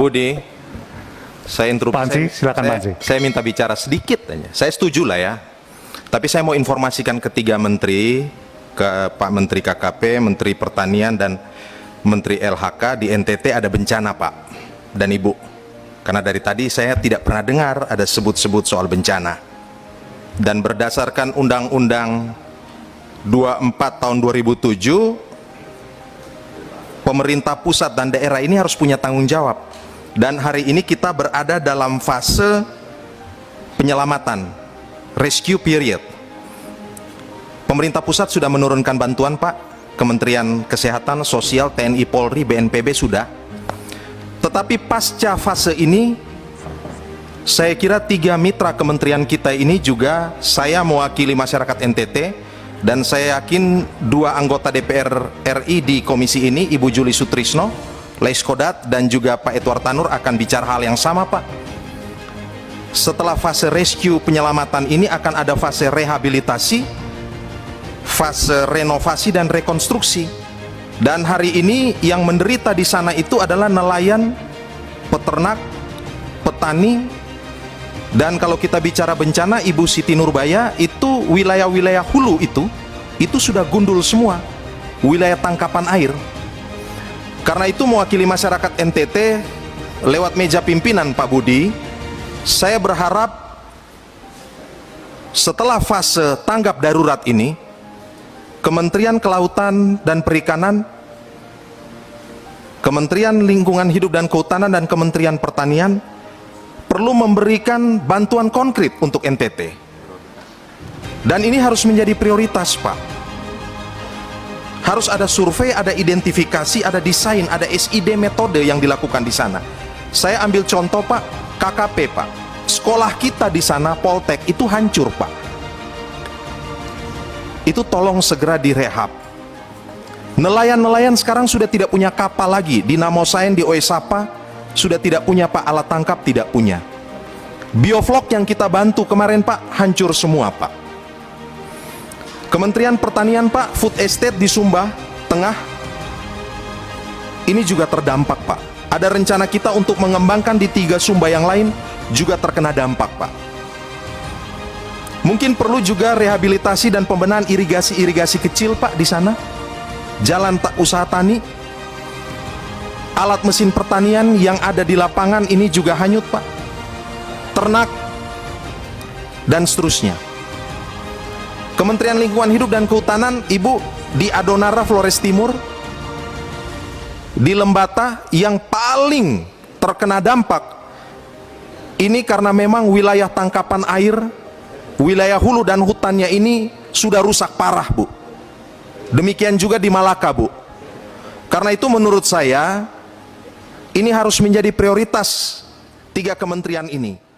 Budi, saya interupsi. Silakan Pak Ansi. Saya minta bicara sedikit aja. Saya setuju lah ya. Tapi saya mau informasikan ketiga menteri, ke Pak Menteri KKP, Menteri Pertanian, dan Menteri LHK, di NTT ada bencana Pak dan Ibu. Karena dari tadi saya tidak pernah dengar ada sebut-sebut soal bencana. Dan berdasarkan Undang-Undang 24 tahun 2007, pemerintah pusat dan daerah ini harus punya tanggung jawab. Dan hari ini kita berada dalam fase penyelamatan, rescue period. Pemerintah pusat sudah menurunkan bantuan Pak, Kementerian Kesehatan, Sosial, TNI, Polri, BNPB sudah. Tetapi pasca fase ini, saya kira tiga mitra kementerian kita ini juga, saya mewakili masyarakat NTT, dan saya yakin dua anggota DPR RI di komisi ini, Ibu Juli Sutrisno, Laiskodat, dan juga Pak Edward Tanur akan bicara hal yang sama Pak. Setelah fase rescue penyelamatan ini akan ada fase rehabilitasi, fase renovasi dan rekonstruksi. Dan hari ini yang menderita di sana itu adalah nelayan, peternak, petani, dan kalau kita bicara bencana, Ibu Siti Nurbaya, itu wilayah-wilayah hulu itu sudah gundul semua, wilayah tangkapan air. Karena itu mewakili masyarakat NTT lewat meja pimpinan Pak Budi, saya berharap setelah fase tanggap darurat ini, Kementerian Kelautan dan Perikanan, Kementerian Lingkungan Hidup dan Kehutanan, dan Kementerian Pertanian perlu memberikan bantuan konkret untuk NTT. Dan ini harus menjadi prioritas Pak. Harus ada survei, ada identifikasi, ada desain, ada SID metode yang dilakukan di sana. Saya ambil contoh Pak, KKP Pak. Sekolah kita di sana, Poltek, itu hancur Pak. Itu tolong segera direhab. Nelayan-nelayan sekarang sudah tidak punya kapal lagi. Di Namosain, di Oesapa, sudah tidak punya Pak, alat tangkap tidak punya. Bioflok yang kita bantu kemarin Pak, hancur semua Pak. Kementerian Pertanian Pak, food estate di Sumba Tengah, ini juga terdampak Pak. Ada rencana kita untuk mengembangkan di 3 Sumba yang lain, juga terkena dampak Pak. Mungkin perlu juga rehabilitasi dan pembenahan irigasi-irigasi kecil Pak di sana. Jalan usaha tani, alat mesin pertanian yang ada di lapangan ini juga hanyut Pak. Ternak, dan seterusnya. Kementerian Lingkungan Hidup dan Kehutanan, Ibu, di Adonara Flores Timur, di Lembata yang paling terkena dampak ini karena memang wilayah tangkapan air, wilayah hulu dan hutannya ini sudah rusak parah Bu. Demikian juga di Malaka Bu. Karena itu menurut saya ini harus menjadi prioritas 3 kementerian ini.